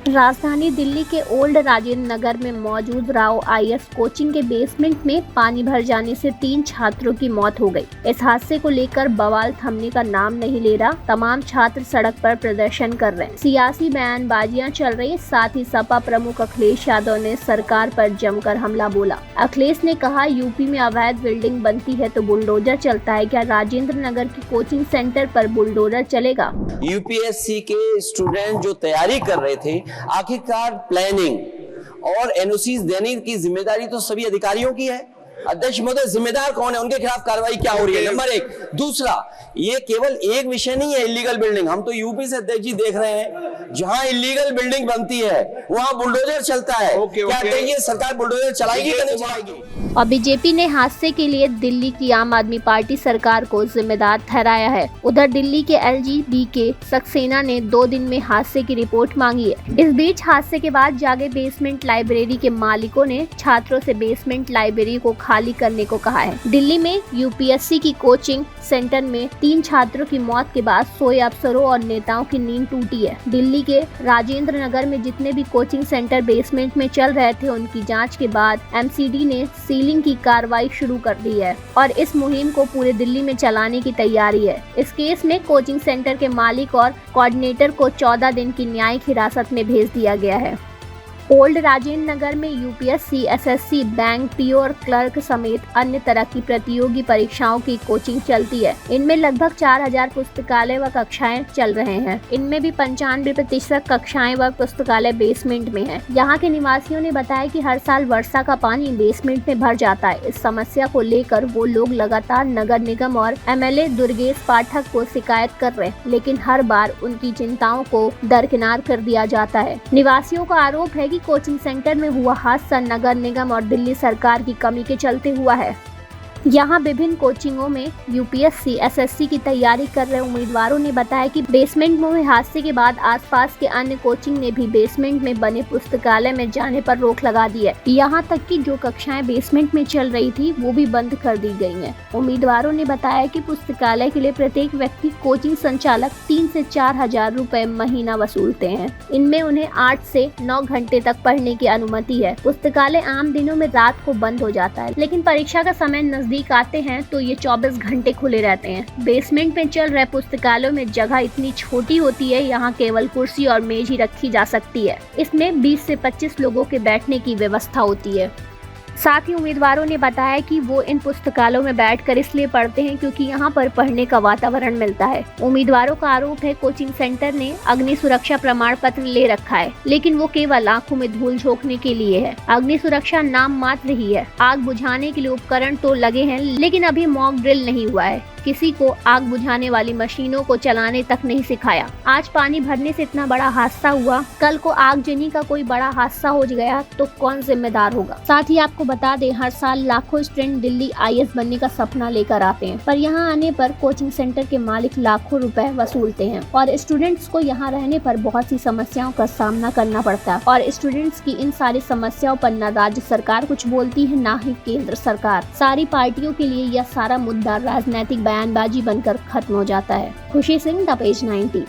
राजधानी दिल्ली के ओल्ड राजेंद्र नगर में मौजूद राव आईएएस कोचिंग के बेसमेंट में पानी भर जाने से 3 छात्रों की मौत हो गई। इस हादसे को लेकर बवाल थमने का नाम नहीं ले रहा। तमाम छात्र सड़क पर प्रदर्शन कर रहे हैं, सियासी बयानबाजियां चल रही। साथ ही सपा प्रमुख अखिलेश यादव ने सरकार पर जमकर हमला बोला। अखिलेश ने कहा, यूपी में अवैध बिल्डिंग बनती है तो बुलडोजर चलता है, क्या राजेंद्र नगर की कोचिंग सेंटर पर बुलडोजर चलेगा? यूपीएससी के स्टूडेंट जो तैयारी कर रहे थे, आखिरकार प्लानिंग और एनओसी देने की जिम्मेदारी तो सभी अधिकारियों की है। अध्यक्ष महोदय, जिम्मेदार कौन है? उनके खिलाफ कार्रवाई क्या हो रही है? नंबर 1। दूसरा, ये केवल एक विषय नहीं है इलीगल बिल्डिंग। हम तो यूपी से अध्यक्ष जी देख रहे हैं, जहां इलीगल बिल्डिंग बनती है वहां बुलडोजर चलता है। क्या कहिए, सरकार बुलडोजर चलाएगी या नहीं चलाएगी? और बीजेपी ने हादसे के लिए दिल्ली की आम आदमी पार्टी सरकार को जिम्मेदार ठहराया है। उधर दिल्ली के एलजी-बीके सक्सेना ने 2 दिन में हादसे की रिपोर्ट मांगी है। इस बीच हादसे के बाद जागे बेसमेंट लाइब्रेरी के मालिकों ने छात्रों से बेसमेंट लाइब्रेरी को खाली करने को कहा है। दिल्ली में यूपीएससी की कोचिंग सेंटर में 3 छात्रों की मौत के बाद सोए अफसरों और नेताओं की नींद टूटी है। दिल्ली के राजेंद्र नगर में जितने भी कोचिंग सेंटर बेसमेंट में चल रहे थे, उनकी जांच के बाद एमसीडी ने सीलिंग की कार्रवाई शुरू कर दी है और इस मुहिम को पूरे दिल्ली में चलाने की तैयारी है। इस केस में कोचिंग सेंटर के मालिक और कोऑर्डिनेटर को 14 दिन की न्यायिक हिरासत में भेज दिया गया है। ओल्ड राजेंद्र नगर में यूपीएससी, एसएससी, बैंक, पीओ और क्लर्क समेत अन्य तरह की प्रतियोगी परीक्षाओं की कोचिंग चलती है। इनमें लगभग 4000 पुस्तकालय व कक्षाएं चल रहे हैं। इनमें भी 95% कक्षाएं व पुस्तकालय बेसमेंट में हैं। यहाँ के निवासियों ने बताया कि हर साल वर्षा का पानी बेसमेंट में भर जाता है। इस समस्या को लेकर वो लोग लगातार नगर निगम और एमएलए दुर्गेश पाठक को शिकायत कर रहे हैं, लेकिन हर बार उनकी चिंताओं को दरकिनार कर दिया जाता है। निवासियों का आरोप है कि कोचिंग सेंटर में हुआ हादसा नगर निगम और दिल्ली सरकार की कमी के चलते हुआ है। यहाँ विभिन्न कोचिंगों में यूपीएससी, एसएससी की तैयारी कर रहे उम्मीदवारों ने बताया कि बेसमेंट में हुए हादसे के बाद आसपास के अन्य कोचिंग ने भी बेसमेंट में बने पुस्तकालय में जाने पर रोक लगा दी है। यहाँ तक कि जो कक्षाएं बेसमेंट में चल रही थी वो भी बंद कर दी गई हैं। उम्मीदवारों ने बताया कि पुस्तकालय के लिए प्रत्येक व्यक्ति कोचिंग संचालक 3 से 4 हजार रुपए महीना वसूलते हैं। इनमें उन्हें 8 से 9 घंटे तक पढ़ने की अनुमति है। पुस्तकालय आम दिनों में रात को बंद हो जाता है, लेकिन परीक्षा का समय नजदीक आते हैं तो ये 24 घंटे खुले रहते हैं। बेसमेंट में चल रहे पुस्तकालयों में जगह इतनी छोटी होती है, यहाँ केवल कुर्सी और मेज ही रखी जा सकती है। इसमें 20 से 25 लोगों के बैठने की व्यवस्था होती है। साथ ही उम्मीदवारों ने बताया कि वो इन पुस्तकालयों में बैठकर इसलिए पढ़ते हैं क्योंकि यहाँ पर पढ़ने का वातावरण मिलता है। उम्मीदवारों का आरोप है कोचिंग सेंटर ने अग्नि सुरक्षा प्रमाण पत्र ले रखा है, लेकिन वो केवल आंखों में धूल झोंकने के लिए है। अग्नि सुरक्षा नाम मात्र ही है। आग बुझाने के लिए उपकरण तो लगे हैं, लेकिन अभी मॉक ड्रिल नहीं हुआ है। किसी को आग बुझाने वाली मशीनों को चलाने तक नहीं सिखाया। आज पानी भरने से इतना बड़ा हादसा हुआ, कल को आगजनी का कोई बड़ा हादसा हो गया तो कौन जिम्मेदार होगा? साथ ही आपको बता दें, हर साल लाखों स्टूडेंट दिल्ली आईएएस बनने का सपना लेकर आते हैं, पर यहाँ आने पर कोचिंग सेंटर के मालिक लाखों रुपए वसूलते हैं और स्टूडेंट्स को यहाँ रहने पर बहुत सी समस्याओं का सामना करना पड़ता है। और स्टूडेंट्स की इन सारी समस्याओं पर न राज्य सरकार कुछ बोलती है, न ही केंद्र सरकार। सारी पार्टियों के लिए यह सारा मुद्दा राजनीतिक बयानबाजी बनकर खत्म हो जाता है। खुशी सिंह, द पेज 90।